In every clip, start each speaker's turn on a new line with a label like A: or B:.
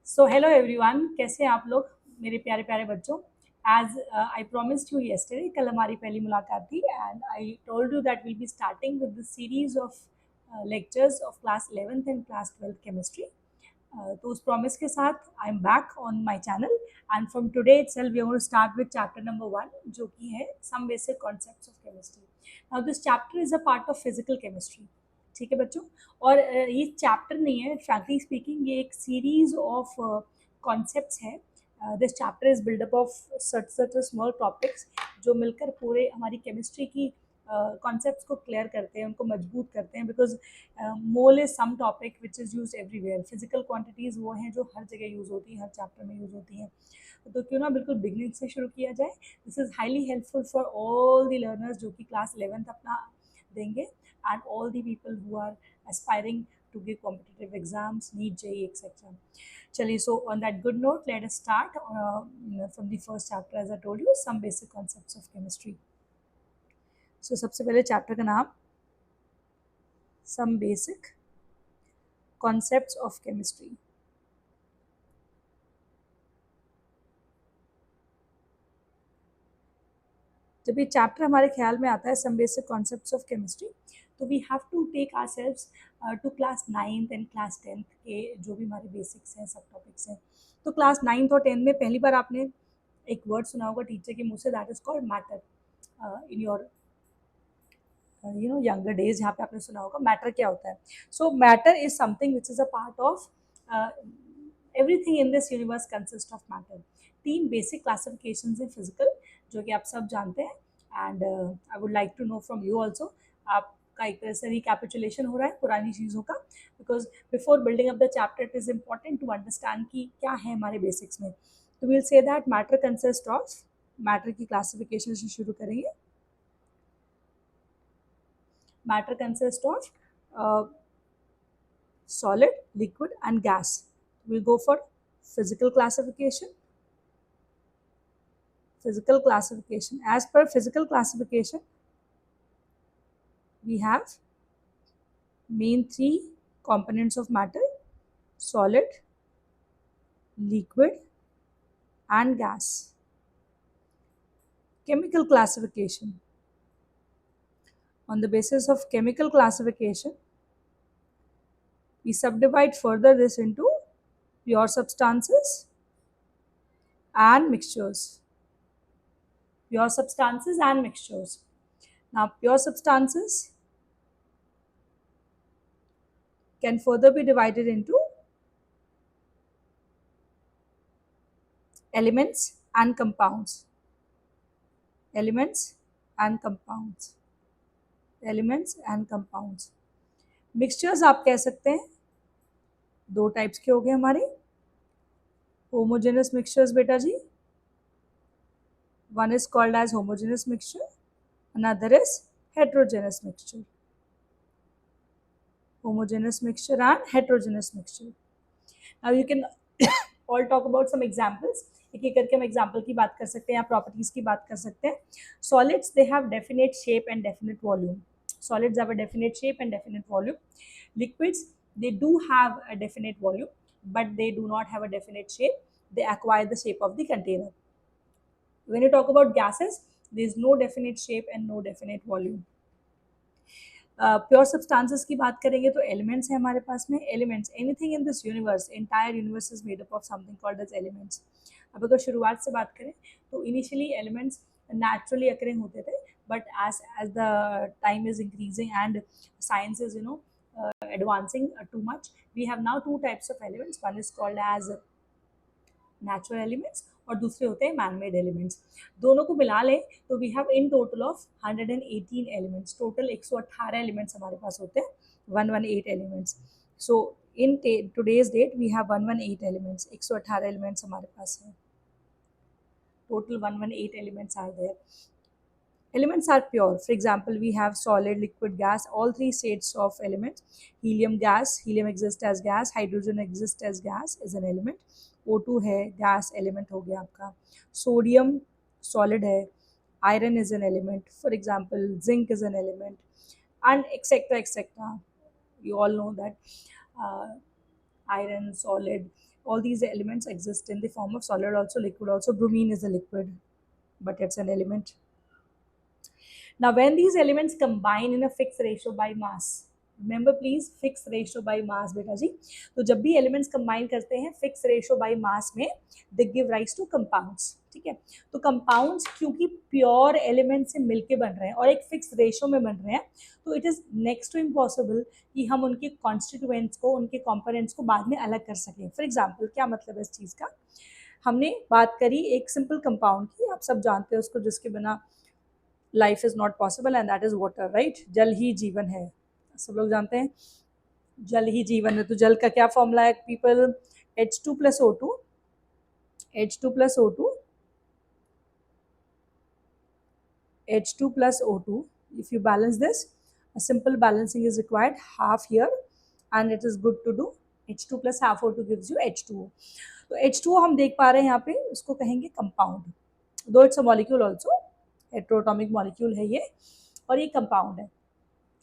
A: So hello everyone, कैसे हैं आप लोग मेरे प्यारे प्यारे बच्चों। As I promised you yesterday, कल हमारी पहली मुलाकात थी and I told you that will be starting with the series of lectures of class 11th and class 12th chemistry. तो उस प्रॉमिस के साथ I am back on my channel and from today itself we are going to start with chapter number 1, जो कि है some basic concepts of chemistry. Now this chapter is a part of physical chemistry. ठीक है बच्चों। और ये chapter नहीं है, फ्रैंकली स्पीकिंग ये एक सीरीज ऑफ कॉन्सेप्ट्स है। This chapter is buildup of such small topics जो मिलकर पूरे हमारी केमिस्ट्री की कॉन्सेप्ट्स को क्लियर करते हैं, उनको मजबूत करते हैं। Because mole is some topic which is use everywhere. Physical quantities वो हैं जो हर जगह यूज़ होती हैं, हर चैप्टर में यूज़ होती हैं। तो क्यों ना बिल्कुल बिगनिंग से शुरू किया जाए। This is highly helpful for all the learners जो कि क्लास 11th अपना देंगे and all the people who are aspiring to give competitive exams, NEET, JEE, etc. Chaliye, so on that good note, let us start from the first chapter. As I told you, some basic concepts of chemistry. So सबसे पहले chapter का नाम some basic concepts of chemistry. जब ये chapter हमारे ख्याल में आता है some basic concepts of chemistry, तो we have to take ourselves to class 9th and class 10th के जो भी हमारे बेसिक्स हैं, सब टॉपिक्स हैं। तो क्लास 9th और 10th में पहली बार आपने एक वर्ड सुना होगा टीचर के मुंह से, that is called matter. In your younger days यहाँ पे आपने सुना होगा मैटर क्या होता है। So matter is something which is a part of everything in this universe consist of matter. 3 basic classification है फिजिकल, जो कि आप सब जानते हैं। And I would like to know from you also, आपका एक तरह से रिकैपिचुलेशन हो रहा है पुरानी चीज़ों का। Because before building up the chapter it is important to understand कि क्या है हमारे बेसिक्स में। तो will say that matter consist of, matter की क्लासिफिकेशन से शुरू करेंगे। Matter consist of solid, liquid and gas. We'll go for physical classification. Physical classification. As per physical classification, we have main 3 components of matter: solid, liquid and gas. Chemical classification. On the basis of chemical classification, we subdivide further this into pure substances and mixtures. Pure substances and mixtures. Now, pure substances can further be divided into elements and compounds. Elements and compounds. Elements and compounds. Mixtures आप कह सकते हैं 2 types के हो गए हमारे। Homogeneous mixtures बेटा जी, one is called as homogeneous mixture, another is heterogeneous mixture. Homogeneous mixture and heterogeneous mixture. Now you can all talk about some examples. एक एक करके हम एग्जाम्पल की बात कर सकते हैं या प्रॉपर्टीज की बात कर सकते हैं। Solids they have definite shape and definite volume. Solids have a definite shape and definite volume. Liquids, they do have a definite volume, but they do not have a definite shape. They acquire the shape of the container. When you talk about gases, there is no definite shape and no definite volume. Pure substances की बात करेंगे तो elements है हमारे पास में। Elements, anything in this universe, entire universe is made up of something called as elements. अब अगर शुरुआत से बात करें तो इनिशियली एलिमेंट्स naturally occurring होते थे, but as the time is increasing and science is advancing too much, we have now 2 types of elements. One is called as natural elements और दूसरे होते हैं मैन मेड एलिमेंट्स। दोनों को मिला लें तो we have in total of 118 elements. Total 118 elements हमारे पास होते हैं, 118 elements. So in today's date we have 118 elements. 118 elements हमारे पास हैं। Total 118 elements are there. Elements are pure. For example, we have solid, liquid, gas, all 3 states of elements. Helium gas, helium exists as gas, hydrogen exists as gas, is an element. O2 है, gas element हो गया आपका. Sodium solid है, iron is an element. For example, zinc is an element, and etc. etc. You all know that iron solid, All these elements exist in the form of solid also, liquid also. Bromine is a liquid, but it's an element. Now, when these elements combine in a fixed ratio by mass, remember please, fixed ratio by mass बेटा जी, तो जब भी elements combine करते हैं fixed ratio by mass में, they give rise to compounds. ठीक है, तो compounds क्योंकि pure elements से मिलके बन रहे हैं और एक fixed ratio में बन रहे हैं, तो it is next to impossible कि हम उनके constituents को, उनके components को बाद में अलग कर सकें. For example, क्या मतलब है इस चीज़ का? हमने बात करी एक simple compound की, आप सब जानते हैं उसको, जिसके बिना life is not possible, and that is water, right. जल ही जीवन है, सब लोग जानते हैं जल ही जीवन है. तो जल का क्या फॉर्मूला है people? H2 plus O2, H2 plus O2, H2 plus O2. If you balance this, a simple balancing is required, half here, and it is good to do. H2 plus half O2 gives you H2O. तो H2O हम देख पा रहे हैं यहाँ पे, उसको कहेंगे compound, though it's a molecule also, heteroatomic molecule है ये, और ये कंपाउंड है.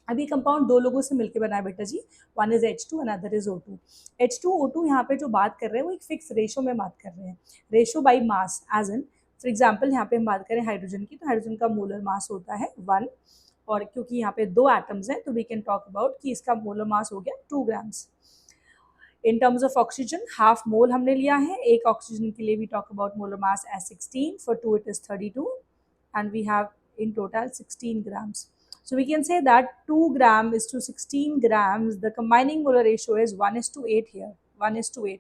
A: अभी कंपाउंड दो लोगों से मिलकर बना है बेटा जी, one is H2 another is O2. H2O2 यहाँ पे जो बात कर रहे हैं वो एक फिक्स रेशो में बात कर रहे हैं, ratio by mass, as in for example यहाँ पे हम बात करें हाइड्रोजन की, तो हाइड्रोजन का मोलर मास होता है 1, और क्योंकि यहाँ पे दो एटम्स हैं तो वी कैन टॉक अबाउट कि इसका मोलर मास हो गया 2 grams. In terms of oxygen, half mole हमने लिया है, एक ऑक्सीजन के लिए we talk about molar mass as 16, for 2 it is 32, and we have in total 16 grams. So we can say that 2 gram is to 16 grams, the combining molar ratio is 1:8 here, 1:8.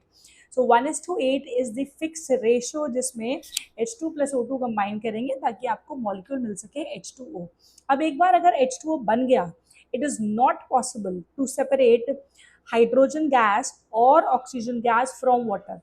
A: So 1:8 is the fixed ratio जिसमें H2 plus O2 combine करेंगे ताकि आपको molecule मिल सके H2O. अब एक बार अगर H2O बन गया, it is not possible to separate hydrogen gas or oxygen gas from water.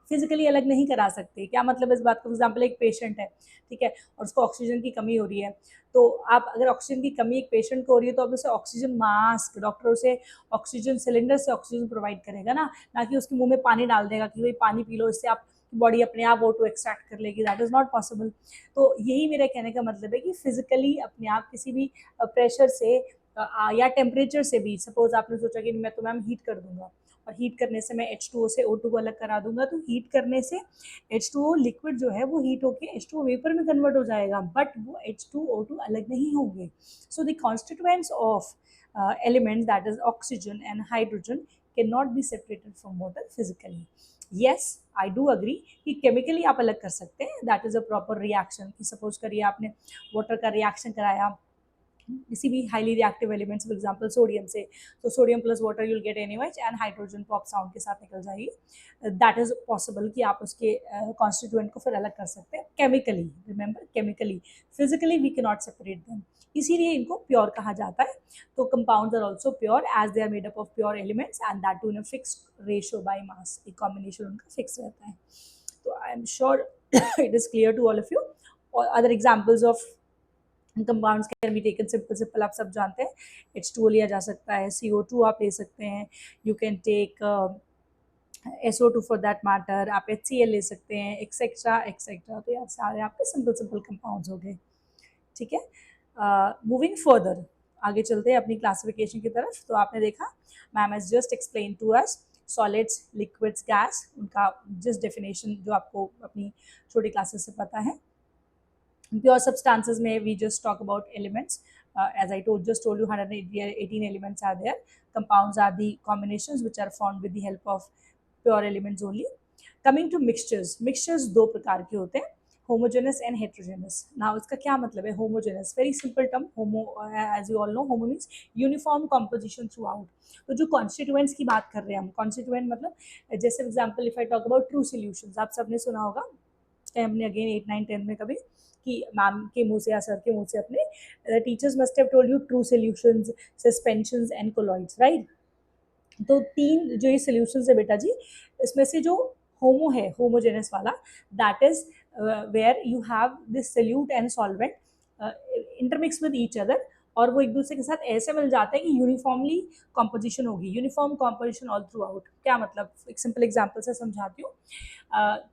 A: Physically अलग नहीं करा सकते. क्या मतलब इस बात का? फॉर एग्जाम्पल एक पेशेंट है, ठीक है, और उसको ऑक्सीजन की कमी हो रही है, तो आप अगर ऑक्सीजन की कमी एक पेशेंट को हो रही है तो अब उसे ऑक्सीजन मास्क, डॉक्टर उसे ऑक्सीजन सिलेंडर से ऑक्सीजन प्रोवाइड करेगा ना कि उसके मुंह में पानी डाल देगा कि भाई पानी पी लो, इससे आप बॉडी अपने आप वो टू एक्सट्रैक्ट कर लेगी. That is not possible. तो यही मेरे कहने का मतलब है कि फिजिकली अपने आप किसी भी प्रेशर से या टेम्परेचर से भी, सपोज आपने सोचा कि मैं तो मैम हीट कर दूंगा, और हीट करने से मैं H2O से O2 को अलग करा दूंगा, तो हीट करने से H2O लिक्विड जो है वो हीट होके H2O वेपर में कन्वर्ट हो जाएगा, बट वो H2O2 अलग नहीं होंगे. So the constituents of elements that is oxygen and hydrogen can not be separated from water physically. Yes, I do agree कि केमिकली आप अलग कर सकते हैं, that is a proper reaction. कि सपोज करिए आपने वाटर का रिएक्शन कराया किसी भी highly reactive elements, for example sodium से, तो sodium plus water you'll get NH and hydrogen pop sound के साथ निकल जाएगी. दैट इज पॉसिबल कि आप उसके कॉन्स्टिट्यूएंट को फिर अलग कर सकते हैं chemically. Remember, chemically. Physically we can not separate them, इसीलिए इनको प्योर कहा जाता है. तो compounds are also pure as they are made up of pure elements and that too in a fixed ratio by mass. एक combination उनका fix रहता है. तो I am sure it is clear to all of you. और other examples of compounds can be taken, simple आप सब जानते हैं. H2O लिया जा सकता है, CO2 आप ले सकते हैं, you can take SO2 for that matter, आप HCl ले सकते हैं, एक्सेट्रा एक्सेट्रा. तो यार सारे आपके सिंपल कंपाउंड्स हो गए. ठीक है, मूविंग फर्दर, आगे चलते हैं अपनी क्लासिफिकेशन की तरफ. तो आपने देखा ma'am has just explain to us solids, liquids, gas, उनका जस्ट डेफिनेशन जो आपको अपनी छोटी क्लासेस से पता है. Pure substances may we just talk about elements. As I just told you, 118 elements are there. Compounds are the combinations which are formed with the help of pure elements only. Coming to mixtures, mixtures दो प्रकार के होते हैं, homogeneous and heterogeneous. Now इसका क्या मतलब है homogeneous? Very simple term. Homo, as you all know, homo means uniform composition throughout. तो जो constituents की बात कर रहे हैं हम, constituent मतलब जैसे example if I talk about true solutions, आप सबने सुना होगा, हमने अगेन 8, 9, 10 में कभी कि मैम के मुंह से या सर के मुंह से अपने teachers must have told you true solutions, suspensions and colloids, right. तो 3 जो ये सॉल्यूशंस है बेटा जी, इसमें से जो होमो है, होमोजेनस वाला, that is where you have this solute and solvent intermix with each other, और वो एक दूसरे के साथ ऐसे मिल जाते हैं कि यूनिफॉर्मली कॉम्पोजिशन होगी, uniform composition all through out. क्या मतलब? एक सिंपल एग्जांपल से समझाती हूँ.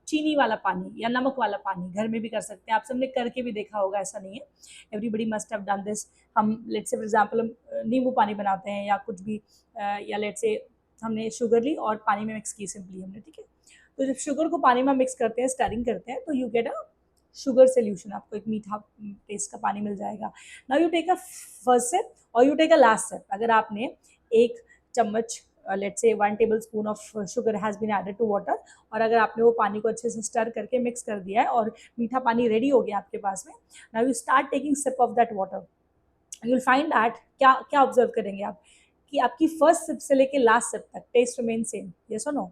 A: चीनी वाला पानी या नमक वाला पानी घर में भी कर सकते हैं, आप सबने करके भी देखा होगा, ऐसा नहीं है, everybody must have done this. हम लेट्स से फॉर एग्जांपल हम नींबू पानी बनाते हैं या कुछ भी, या लेट्स से हमने शुगर ली और पानी में मिक्स की सिंपली हमने, ठीक है। तो जब शुगर को पानी में मिक्स करते हैं, स्टरिंग करते हैं, तो you get a sugar solution, आपको एक मीठा टेस्ट का पानी मिल जाएगा। Now you take a first sip और you take a last sip. अगर आपने एक चम्मच, let's say 1 tablespoon of sugar has been added to water, और अगर आपने वो पानी को अच्छे से स्टर करके मिक्स कर दिया है और मीठा पानी रेडी हो गया आपके पास में, now you start taking sip of that water, you will find that क्या क्या ऑब्जर्व करेंगे आप कि आपकी फर्स्ट सिप से लेके लास्ट सिप तक टेस्ट रिमेन सेम, यस और नो?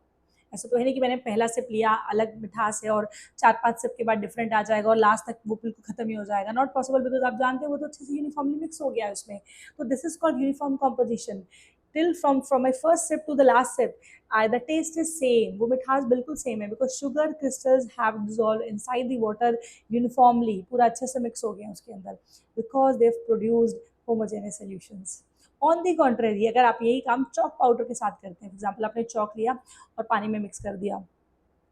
A: ऐसा तो है नहीं कि मैंने पहला सिप लिया अलग मिठास है और 4-5 सिप के बाद डिफरेंट आ जाएगा और लास्ट तक वो बिल्कुल खत्म ही हो जाएगा, नॉट पॉसिबल, बिकॉज आप जानते हैं वो तो अच्छे से यूनिफॉर्मली मिक्स हो गया है उसमें। तो this is called uniform composition. Till from my first sip to the last sip the taste is same, वो मिठास बिल्कुल सेम है, because sugar crystals have dissolve inside the water uniformly, पूरा अच्छे से मिक्स हो गया उसके अंदर, because they have produced homogeneous solutions. On the contrary, अगर आप यही काम चॉक पाउडर के साथ करते हैं, फॉर एग्जाम्पल आपने चॉक लिया और पानी में मिक्स कर दिया,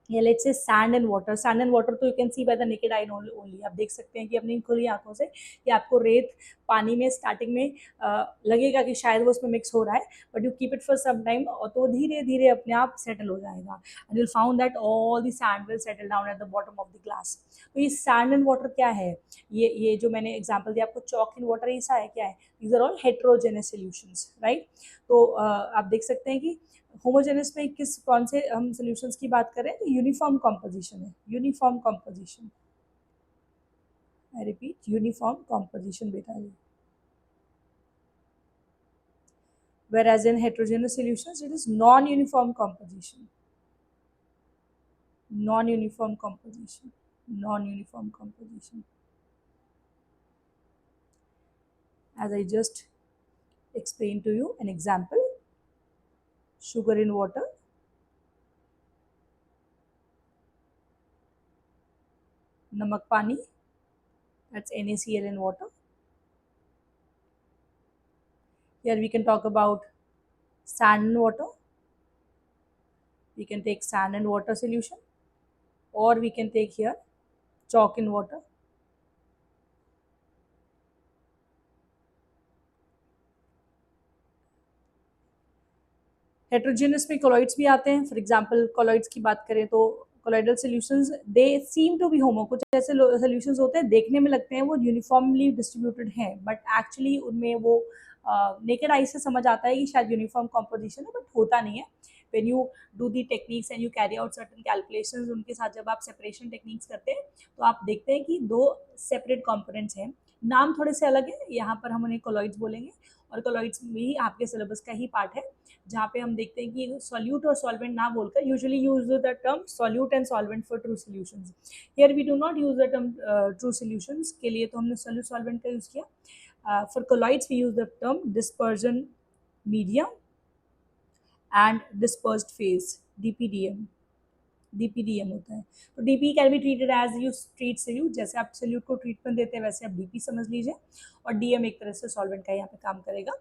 A: या let's say sand and water, sand and water तो you can see by the naked eye only, आप देख सकते हैं कि अपनी खुली आंखों से कि आपको रेत पानी में स्टार्टिंग में लगेगा कि शायद वो उसमें मिक्स हो रहा है, but you keep it for some time और तो धीरे धीरे अपने आप सेटल हो जाएगा, and you will found that all the sand will settle down at the bottom of the glass. तो ये सैंड एंड वाटर क्या है, ये जो मैंने एग्जाम्पल दिया आपको चॉक इन वाटर, ऐसा है क्या है, these are all heterogenous solutions, right. तो आप देख सकते हैं कि होमोजेनस में किस कौन से हम सॉल्यूशंस की बात करें, तो यूनिफॉर्म कॉम्पोजिशन है, uniform composition, I repeat uniform composition बेटा ये। whereas in heterogeneous solutions it is non-uniform composition, non-uniform composition, non-uniform composition, as I just explained to you an example, sugar in water, namak pani, that's NaCl in water. Here we can talk about sand and water, we can take sand and water solution, or we can take here chalk in water. Heterogeneous में colloids भी आते हैं, for example colloids की बात करें तो colloidal solutions they seem to be homo, कुछ ऐसे सॉल्यूशंस होते हैं देखने में लगते हैं वो यूनिफॉर्मली डिस्ट्रीब्यूटेड हैं, बट एक्चुअली उनमें वो नेकेड आई से समझ आता है कि शायद यूनिफॉर्म कॉम्पोजिशन है, बट होता नहीं है। When you do the techniques and you carry out certain calculations, उनके साथ जब आप सेपरेशन टेक्निक्स करते हैं तो आप देखते हैं कि दो सेपरेट कॉम्पोनेंट्स हैं, नाम थोड़े से अलग है, यहाँ पर हम उन्हें कोलॉइड्स बोलेंगे, और कोलॉइड्स भी आपके सिलेबस का ही पार्ट है, जहाँ पे हम देखते हैं कि सॉल्यूट और सॉल्वेंट ना बोलकर usually use the term solute and solvent for true solutions. Here we do not use the term true solutions, के लिए तो हमने सॉल्यूट सॉल्वेंट का यूज किया। For colloids we use the term dispersion medium and dispersed phase, DPDM, DPDM होता है। तो DP can be treated as you treat solute, जैसे आप सल्यूट को ट्रीटमेंट देते हैं वैसे आप DP समझ लीजिए, और DM एक तरह से सॉल्वेंट का यहाँ पे काम करेगा।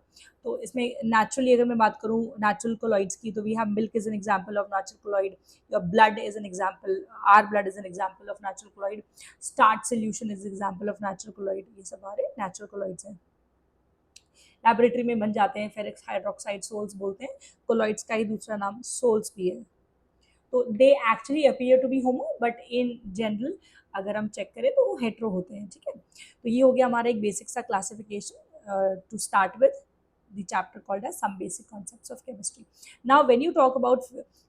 A: तो इसमें नेचुरली अगर मैं बात करूँ नेचुरल कोलॉइड्स की, तो we have milk is an example of natural colloid, your blood is an example, or blood is an example of natural colloid, starch solution is example of natural colloid, ये सब हमारे natural colloids हैं। Laboratory में बन जाते हैं, ferric hydroxide souls बोलते हैं, कोलॉइड्स का ही दूसरा नाम सोल्स भी है। तो they actually appear to be homo, but in general अगर हम चेक करें तो वो हेट्रो होते हैं, ठीक है। तो ये हो गया हमारा एक बेसिक सा classification to start with the chapter called as some basic concepts of chemistry. Now when you talk about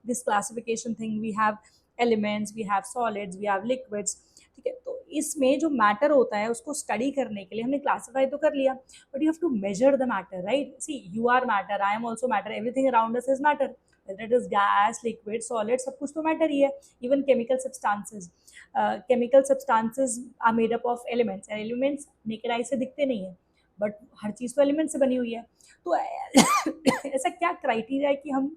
A: this classification thing, we have elements, we have solids, we have liquids, ठीक है। तो इसमें जो matter होता है उसको study करने के लिए हमने क्लासीफाई तो कर लिया, but you have to measure the matter, right. See you are matter, I am also matter, everything around us is matter, whether it is gas, liquid, solid, सब कुछ तो मैटर ही है। Even chemical substances, chemical substances are made up of elements, and elements naked eye से दिखते नहीं है, but हर चीज़ तो एलिमेंट से बनी हुई है। तो ऐसा क्या क्राइटेरिया है कि हम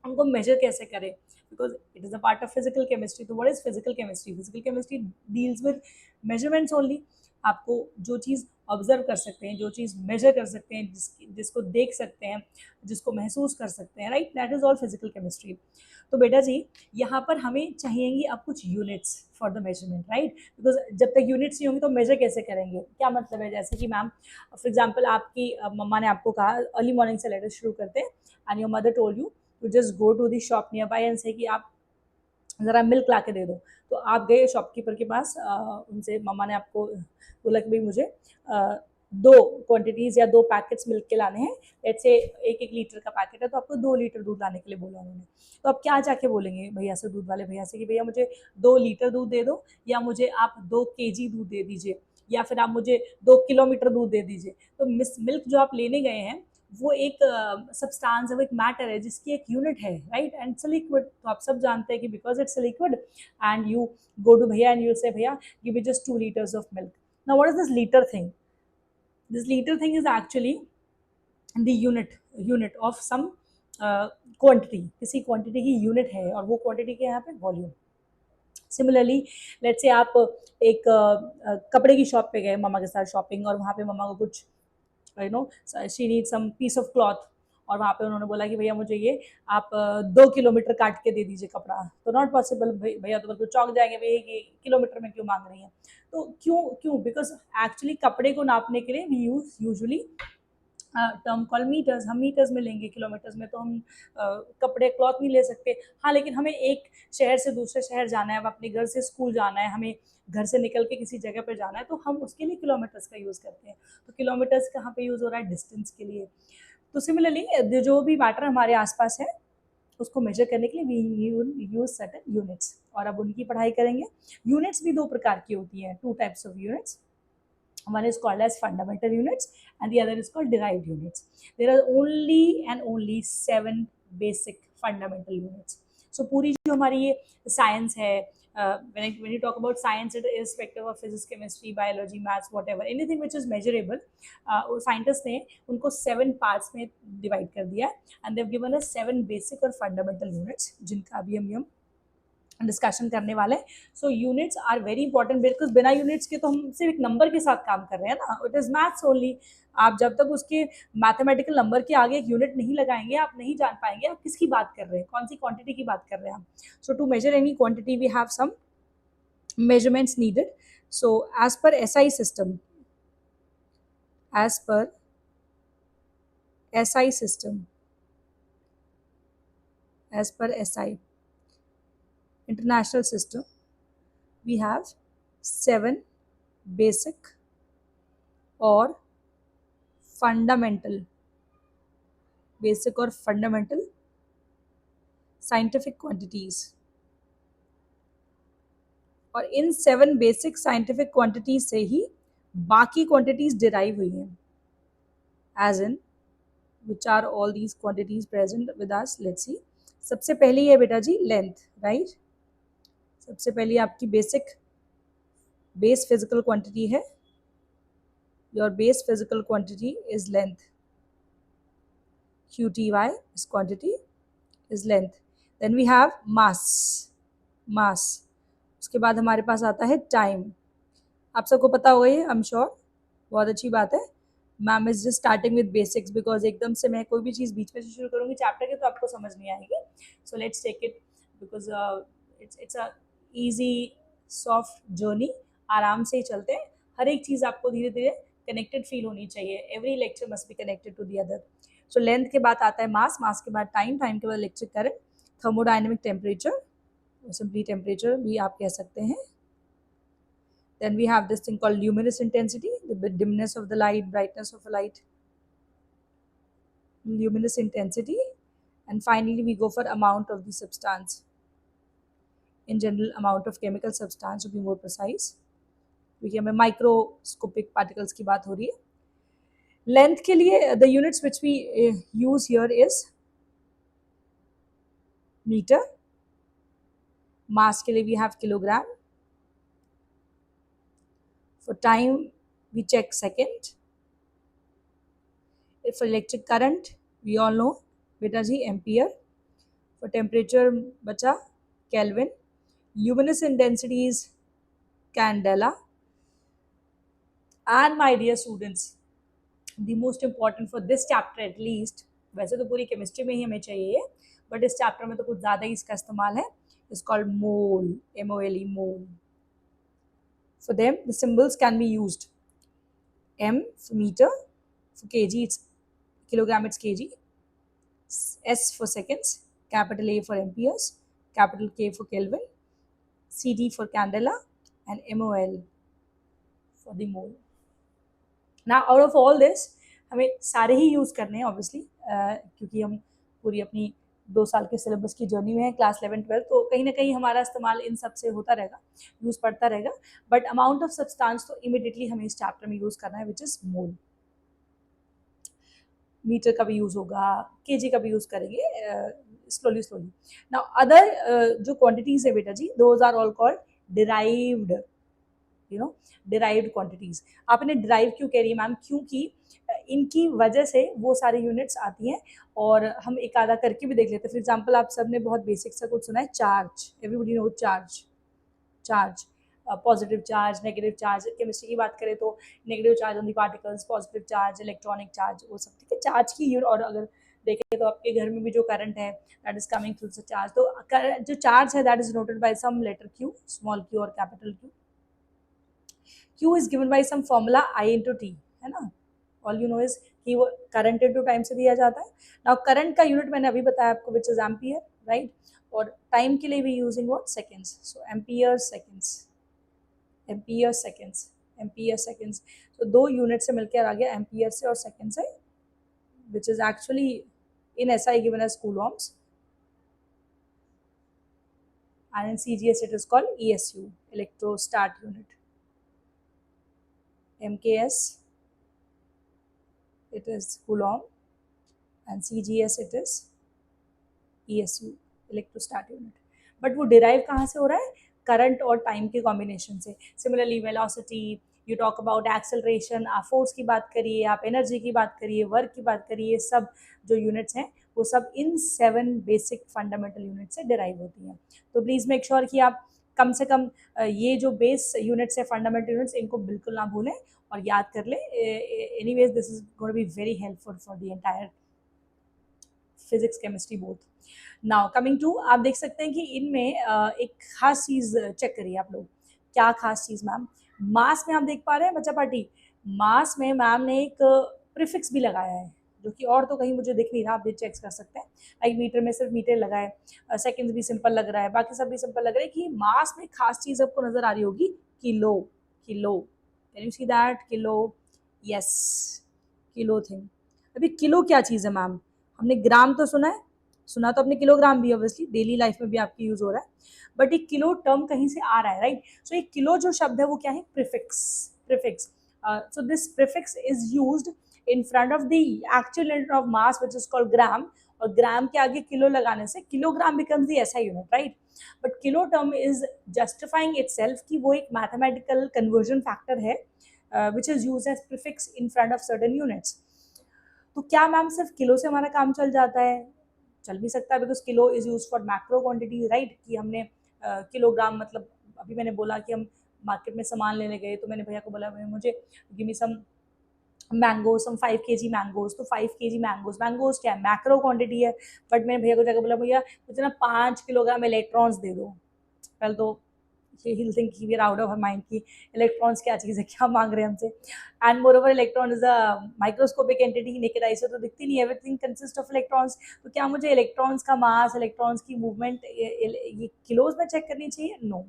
A: उनको मेजर कैसे करें, because it is a part of physical chemistry. तो what is physical chemistry? Physical chemistry deals with measurements only. आपको जो चीज़ ऑब्जर्व कर सकते हैं, जो चीज़ मेजर कर सकते हैं, जिसको देख सकते हैं, जिसको महसूस कर सकते हैं, right, that is all physical chemistry. तो बेटा जी यहाँ पर हमें चाहिएंगी अब कुछ units for the measurement, right, because जब तक यूनिट्स नहीं होंगी तो मेजर कैसे करेंगे? क्या मतलब है? जैसे कि मैम फॉर एग्जाम्पल आपकी मम्मा ने आपको कहा अर्ली मॉर्निंग से लेटर शुरू करते हैं, and your mother told you you just go to the shop nearby and say कि आप ज़रा मिल्क ला के दे दो। तो आप गए शॉपकीपर के पास, उनसे मम्मा ने आपको बोला कि भाई मुझे 2 क्वांटिटीज़ या 2 पैकेट्स मिल्क के लाने हैं, लेट्स से 1-1 लीटर का पैकेट है तो आपको 2 लीटर दूध लाने के लिए बोला उन्होंने। तो आप क्या जाके बोलेंगे भैया से, दूध वाले भैया से कि भैया मुझे 2 लीटर दूध दे दो, या मुझे आप 2 केजी दूध दे दीजिए, या फिर आप मुझे 2 किलोमीटर दूध दे दीजिए। तो मिल्क जो आप लेने गए हैं वो एक सब्सटेंस है, वो एक मैटर है जिसकी एक यूनिट है, राइट, एंड इट्स लिक्विड। तो आप सब जानते हैं कि because it's liquid and you go to भैया एंड यू से भैया give me just 2 liters of milk. Now what is this litre thing? This litre thing is actually the unit of some quantity, किसी quantity की unit है, और वो quantity क्या है यहाँ पे? वॉल्यूम। सिमिलरली लेट्स से आप एक कपड़े की शॉप पे गए मम्मा के साथ शॉपिंग, और वहाँ पे मम्मा को कुछ you know she need some piece of cloth, और वहाँ पे उन्होंने बोला कि भैया मुझे ये आप 2 किलोमीटर काट के दे दीजिए कपड़ा। तो नॉट पॉसिबल, भैया तो बिल्कुल चौंक जाएंगे, भैया ये किलोमीटर में क्यों मांग रही हैं? तो क्यों बिकॉज एक्चुअली कपड़े को नापने के लिए we use usually term call metres. हम मीटर्स में लेंगे, किलोमीटर्स में तो हम कपड़े क्लॉथ नहीं ले सकते। हाँ, लेकिन हमें एक शहर से दूसरे शहर जाना है, अब अपने घर से स्कूल जाना है, हमें घर से निकल के किसी जगह पर जाना है, तो हम उसके लिए किलोमीटर्स का यूज़ करते हैं। तो किलोमीटर्स कहाँ पे यूज़ हो रहा है? डिस्टेंस के लिए। तो सिमिलरली जो भी मैटर हमारे आसपास है उसको मेजर करने के लिए वी यूज सर्टेन यूनिट्स, और अब उनकी पढ़ाई करेंगे। यूनिट्स भी 2 प्रकार की होती हैं, 2 types of units. One is called as fundamental units and the other is called derived units. There are only and only 7 basic fundamental units. So पूरी जो हमारी ये साइंस है, when you talk about science, it is irrespective of physics, chemistry, biology, maths, whatever, anything which is measurable, scientist ने उनको 7 parts में divide कर दिया, and they've given us 7 basic और fundamental units जिनका अभी हम डिस्कशन करने वाले हैं। So units are very important, because बिना यूनिट्स के तो हम सिर्फ एक नंबर के साथ काम कर रहे हैं ना, इट इज मैथ्स ओनली। आप जब तक उसके मैथमेटिकल नंबर के आगे एक यूनिट नहीं लगाएंगे आप नहीं जान पाएंगे आप किसकी बात कर रहे हैं, कौन सी क्वांटिटी की बात कर रहे हैं आप। So to measure any quantity we have some measurements needed. So as per SI system, as per SI system, as per SI international system, we have 7 basic or fundamental, basic or fundamental scientific quantities, और इन 7 basic scientific quantities से ही बाकी quantities derive हुई हैं, as in which are all these quantities present with us. Let's see, सबसे पहली है बेटा जी length, right. सबसे पहली आपकी बेस फिजिकल क्वांटिटी है, your base physical quantity is length, QTY इस quantity is length. Then we have mass. उसके बाद हमारे पास आता है टाइम। आप सबको पता होगा ये, आई एम श्योर, बहुत अच्छी बात है। Ma'am is just starting with basics, because एकदम से मैं कोई भी चीज़ बीच में से शुरू करूँगी चैप्टर के तो आपको समझ नहीं आएगी। So let's take it, because it's a easy soft journey. आराम से ही चलते हैं, हर एक चीज़ आपको धीरे धीरे कनेक्टेड फील होनी चाहिए। Every lecture must be connected to the other. So length के बाद आता है मास के बाद टाइम के बाद electric current, thermodynamic temperature, simply temperature भी आप कह सकते हैं। Then we have this thing called luminous intensity, the dimness of the light, brightness of a light, luminous intensity, and finally we go for amount of the substance. In general, amount of chemical substance, to be more precise, क्योंकि हमें microscopic particles की बात हो रही है। Length के लिए the units which we use here is meter, मास के लिए we have kilogram, for time we check second, for electric current we all know beta ji ampere, for temperature बचा Kelvin, luminous intensity is candela, and my dear students the most important for this chapter at least, वैसे तो पूरी chemistry में ही हमें चाहिए but इस chapter में तो कुछ ज़्यादा ही इसका इस्तेमाल है, is called mole, MOLE, mole. For them the symbols can be used, M for meter, for kg it's kilogram, it's kg, S for seconds, capital A for amperes, capital K for Kelvin, CD for candela, and MOL for the mole. Now out of all this हमें सारे ही use करने हैं obviously, क्योंकि हम पूरी अपनी 2 साल के सिलेबस की जर्नी में है, क्लास 11-12, तो कहीं ना कहीं हमारा इस्तेमाल इन सब से होता रहेगा, यूज़ पड़ता रहेगा, बट अमाउंट ऑफ सब्सटेंस तो इमिडिएटली हमें इस चैप्टर में यूज़ करना है, विच इज़ मोल. मीटर का भी यूज़ होगा, केजी का भी यूज़ करेंगे स्लोली स्लोली. नाउ अदर जो क्वांटिटीज़ है बेटा जी, those are all called derived, you know, derived quantities. आपने डिराइव क्यों कह रही है मैम? क्योंकि इनकी वजह से वो सारी यूनिट्स आती हैं, और हम एक आधा करके भी देख लेते हैं. फॉर एग्जांपल आप सबने बहुत बेसिक सा कुछ सुना है, charge. Everybody know charge. Charge, positive charge, negative charge. Chemistry की बात करें तो negative charge on the particles, positive charge, electronic charge, वो सब ठीक है. चार्ज की यूनिट, और अगर देखें तो आपके घर में भी जो करंट है that is coming through the charge, तो जो चार्ज है that is noted by some letter Q, small Q और capital Q. Q is given by some formula I into T, है ना. All you know is कि वो current into time से दिया जाता है. नाउ करंट का यूनिट मैंने अभी बताया आपको, विच इज एम्पियर, राइट. और टाइम के लिए भी using what, seconds. So ampere seconds, ampere seconds, ampere seconds. तो दो यूनिट से मिलकर आ गया एम्पियर से और सेकेंड से, which is actually in SI given as coulombs, and in CGS it is called ESU, electrostat unit. MKS it is coulomb, and CGS it is ESU, electrostat unit. But वो derive कहाँ से हो रहा है? Current और time के combination से. Similarly velocity, you talk about acceleration, आप फोर्स की बात करिए, आप एनर्जी की बात करिए, वर्क की बात करिए, सब जो यूनिट्स हैं वो सब इन 7 बेसिक फंडामेंटल यूनिट से डिराइव होती हैं. तो प्लीज़ मेक श्योर कि आप कम से कम ये जो बेस यूनिट्स है, फंडामेंटल यूनिट्स, इनको बिल्कुल ना भूलें और याद कर लें. Anyways this is going to be very helpful for the entire physics chemistry both. Now coming to, आप देख सकते हैं कि इनमें एक खास चीज़ चेक करिए आप लोग. क्या खास चीज़ मैम? मास में आप देख पा रहे हैं बच्चा पार्टी, मास में मैम ने एक प्रीफिक्स भी लगाया है, जो कि और तो कहीं मुझे दिख नहीं रहा, आप भी चेक कर सकते हैं. लाइक मीटर में सिर्फ मीटर लगा है, सेकेंड्स भी सिंपल लग रहा है, बाकी सब भी सिंपल लग रहा है. कि मास में खास चीज़ आपको नज़र आ रही होगी, kilo. Kilo, can you see that? Kilo, yes, kilo thing. अभी किलो क्या चीज़ है मैम? हमने ग्राम तो सुना है, सुना तो अपने किलोग्राम भी, ऑब्वियसली डेली लाइफ में भी आपकी यूज हो रहा है, बट एक किलो टर्म कहीं से आ रहा है, राइट. सो एक किलो जो शब्द है वो क्या है? Prefix. Prefix. So this prefix is used in front of the actual unit of mass which is called gram, और ग्राम के आगे किलो लगाने से kilogram becomes the SI unit, right. but kilo term is justifying itself कि वो एक mathematical conversion factor है which is used as prefix in front of certain units. तो क्या मैम सिर्फ किलो से हमारा काम चल जाता है? चल भी सकता है, because kilo is use for macro quantity, right. कि हमने किलोग्राम, मतलब अभी मैंने बोला कि हम मार्केट में सामान लेने गए, तो मैंने भैया को बोला मुझे गिव मी सम मैंगोज, सम 5 kg मैंगोज. तो 5 kg मैंगोज, मैंगोज क्या है? मैक्रो क्वांटिटी है. बट मैंने भैया को जाकर बोला भैया मुझे ना 5 किलोग्राम इलेक्ट्रॉन्स दे दो. पहले तो he'll think we are out of her mind कि इलेक्ट्रॉन्स क्या चीज़ है, क्या मांग रहे हैं हमसे. And more over electron is a microscopic entity, naked eye से तो दिखती नहीं, एवरीथिंग कंसिस्ट ऑफ इलेक्ट्रॉन्स. तो क्या मुझे इलेक्ट्रॉन्स का मास, इलेक्ट्रॉन्स की मूवमेंट ये किलोज में चेक करनी चाहिए? नो,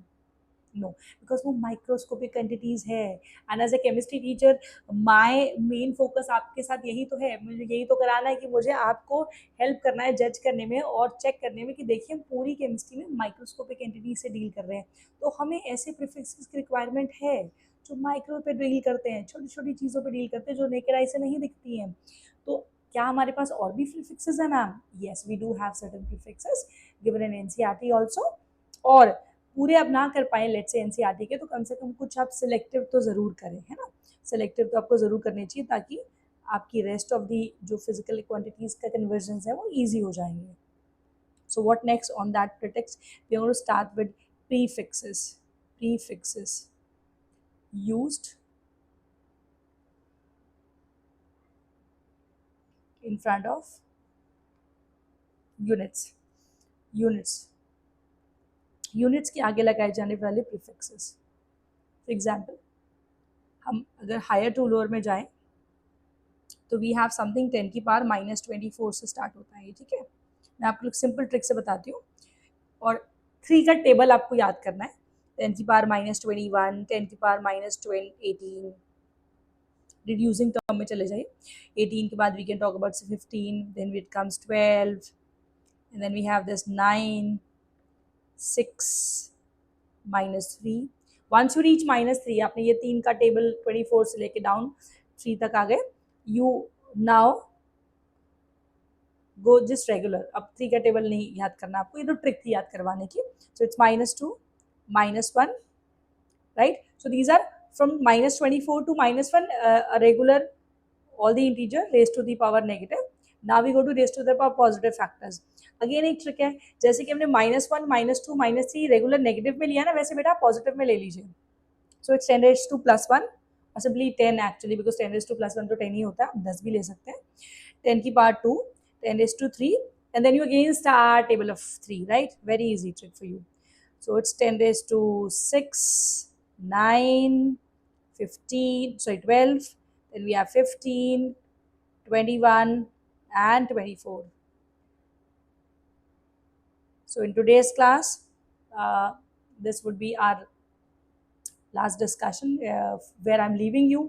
A: नो, बिकॉज वो माइक्रोस्कोपिक एंटिटीज है. And as a chemistry teacher my main focus आपके साथ यही तो है, मुझे यही तो कराना है कि मुझे आपको हेल्प करना है जज करने में और चेक करने में कि देखिए हम पूरी केमिस्ट्री में माइक्रोस्कोपिक एंटिटीज से डील कर रहे हैं. तो हमें ऐसे प्रीफिक्सेस की रिक्वायरमेंट है जो माइक्रो पे डील करते हैं, छोटी छोटी चीज़ों पे डील करते हैं जो नेकेड आई से नहीं दिखती हैं. तो क्या हमारे पास और भी प्रीफिक्सेस है ma'am? Yes, we do have certain prefixes given in NCERT also. और पूरे अब ना कर पाए लेट्स से एनसीईआरटी के, तो कम से कम कुछ आप सिलेक्टिव तो ज़रूर करें, है ना. सिलेक्टिव तो आपको ज़रूर करनी चाहिए ताकि आपकी रेस्ट ऑफ दी जो फिजिकल क्वांटिटीज़ का कन्वर्जन है वो ईजी हो जाएंगे. So what next on that prefix? We are going to start with prefixes. Prefixes used in front of units. Units के आगे लगाए जाने वाले प्रीफिक्सेस. फॉर एग्जाम्पल, हम अगर हायर टू लोअर में जाएं तो वी हैव समथिंग 10 की पावर -24 से स्टार्ट होता है, ठीक है. मैं आपको एक सिंपल ट्रिक से बताती हूँ। और 3 का टेबल आपको याद करना है, 10 की पावर -21, 10 की पावर -18, रिड्यूसिंग टर्म में चले जाइए। 18 के बाद we can talk about 15, then it comes 12, and then we have this 9, 6, -3। Once you reach -3, आपने ये 3 का टेबल 24 से लेके डाउन 3 तक आ गए, you now go just regular. अब 3 का टेबल नहीं याद करना आपको, ये तो ट्रिक थी याद करवाने की। So it's -2, -1, right? So these are from -24 to -1, a regular, all the integer raised to the power negative. Now we go to raised to the power positive factors. Again एक ट्रिक है, जैसे कि हमने -1, -2, -3 regular negative में लिया ना, वैसे बेटा पॉजिटिव में ले लीजिए। So it's 10 raised to +1, possibly 10 actually, because 10 raised to +1 तो 10 ही होता है, आप 10 भी ले सकते हैं। 10 की power 2, 10 raised to 3, and then you again start table of 3, right? Very easy trick for you. So it's 10 raised to 6, 9, 15, sorry 12, then we have 15, 21 and 24. So in today's class, this would be our last discussion, where I'm leaving you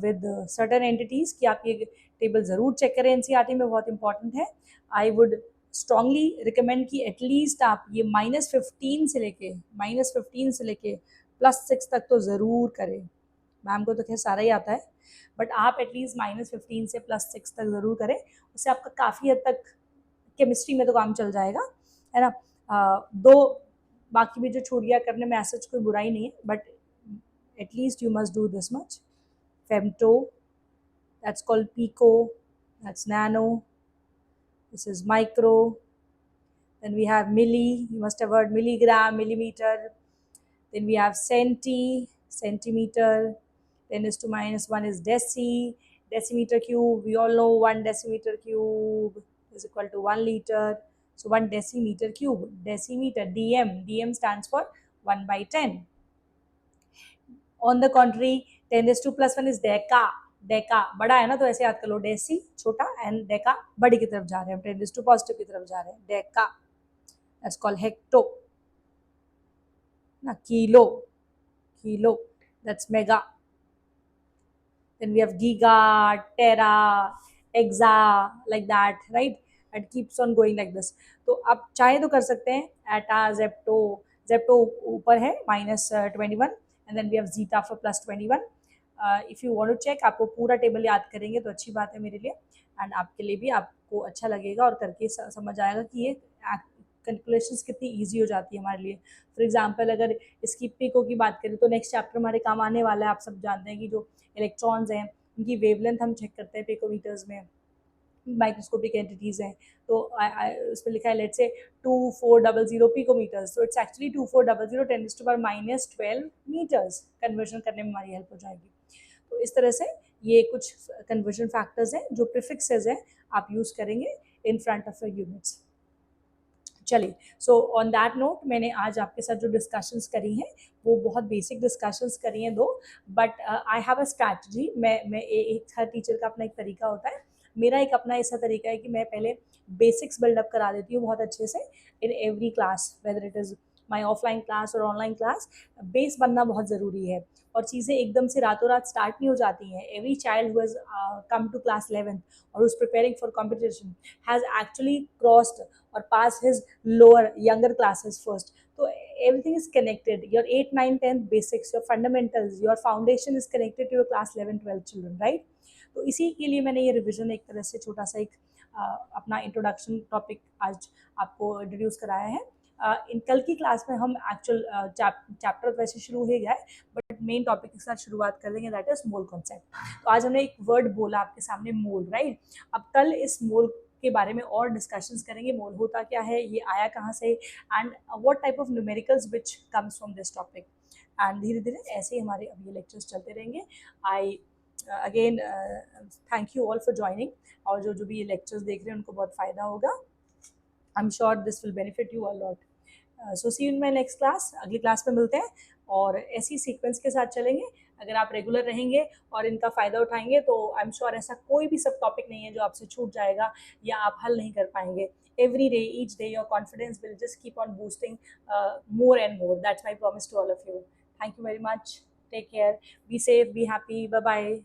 A: with certain entities कि आप ये table ज़रूर check करें, NCERT में बहुत important है। I would strongly recommend कि at least आप ये -15 से लेके +6 तक तो ज़रूर करें। मैम को तो खैर सारा ही आता है, बट आप एटलीस्ट -15 से +6 तक ज़रूर करें, उससे आपका काफ़ी हद तक केमिस्ट्री में तो काम चल जाएगा, है ना। दो बाकी भी जो छूट गया करने में ऐसा कोई बुराई नहीं है, but at least you must do this much. Femto, that's called pico, that's nano, this is micro, then we have milli, you must have heard milligram, millimeter, then we have centimeter, 10 is to -1 is decimeter cube, we all know 1 decimeter cube is equal to 1 liter, so 1 decimeter cube, decimeter, dm stands for 1/10. On the contrary, 10 is to +1 is Deka बड़ा है ना, तो ऐसे याद कर लो, deci छोटा and Deka बड़ी की तरफ जा रहे हैं, 10 is to पॉजिटिव की तरफ जा रहे हैं, डेका, that's called हेक्टो ना, kilo, that's mega, then we have giga, tera, exa, like that, right? It keeps on going like this. तो आप चाहे तो कर सकते हैं एटा, जेप्टो ऊपर है -21, and then we have zeta for +21. If you want to check, आपको पूरा टेबल याद करेंगे तो अच्छी बात है मेरे लिए, एंड आपके लिए भी, आपको अच्छा लगेगा और करके समझ आएगा कि ये कैलकुलेशंस कितनी इजी हो जाती है हमारे लिए। फॉर एग्जांपल अगर इसकी पिको की बात करें तो नेक्स्ट चैप्टर हमारे काम आने वाला है। आप सब जानते हैं कि जो इलेक्ट्रॉन्स हैं उनकी वेवलेंथ हम चेक करते हैं पिकोमीटर्स में, माइक्रोस्कोपिक एंटिटीज़ हैं, तो उसमें लिखा है लेट्स से 2400 पिकोमीटर्स, तो इट्स एक्चुअली 2400 10⁻12 मीटर्स। कन्वर्जन करने में हमारी हेल्प हो जाएगी। तो इस तरह से ये कुछ कन्वर्जन फैक्टर्स हैं जो प्रीफिक्सेस हैं, आप यूज़ करेंगे in front of your units. चलिए, सो ऑन दैट नोट, मैंने आज आपके साथ जो डिस्कशंस करी हैं वो बहुत बेसिक डिस्कशंस करी हैं दो, but I have a strategy. मैं एक हर टीचर का अपना एक तरीका होता है, मेरा एक अपना ऐसा तरीका है कि मैं पहले बेसिक्स बिल्डअप करा देती हूँ बहुत अच्छे से in every class, whether it is my offline class और ऑनलाइन क्लास। बेस बनना बहुत ज़रूरी है और चीज़ें एकदम से रातों रात स्टार्ट नहीं हो जाती हैं। Every child who has come to class 11 और who's preparing for competition has actually crossed or passed his lower younger classes first. So everything is connected. Your 8, 9, 10 basics, your fundamentals, your foundation is connected to your class 11, 12 children, right? तो इसी के लिए मैंने ये revision एक तरह से छोटा सा एक अपना इंट्रोडक्शन टॉपिक आज आपको इंट्रोड्यूस कराया है। इन कल की क्लास में हम एक्चुअल चैप्टर वैसे शुरू हो गया है, बट मेन टॉपिक के साथ शुरुआत कर देंगे, दैट इज मोल कॉन्सेप्ट। तो आज हमने एक वर्ड बोला आपके सामने, मोल, राइट? अब कल इस मोल के बारे में और डिस्कशंस करेंगे, मोल होता क्या है, ये आया कहाँ से, and what type of numericals which comes from this topic. And धीरे धीरे ऐसे ही हमारे अब ये लेक्चर्स चलते रहेंगे। I again thank you all for joining, और जो भी ये लेक्चर्स देख रहे हैं उनको बहुत फ़ायदा होगा। I am sure this will benefit you a lot. So see in my next class, अगली क्लास में मिलते हैं और ऐसी सीक्वेंस के साथ चलेंगे। अगर आप रेगुलर रहेंगे और इनका फ़ायदा उठाएंगे तो आई एम श्योर ऐसा कोई भी सब टॉपिक नहीं है जो आपसे छूट जाएगा या आप हल नहीं कर पाएंगे। every day, each day, your confidence will just keep on boosting more and more. That's my promise to all of you. Thank you very much. Take care. Be safe. Be happy. Bye bye.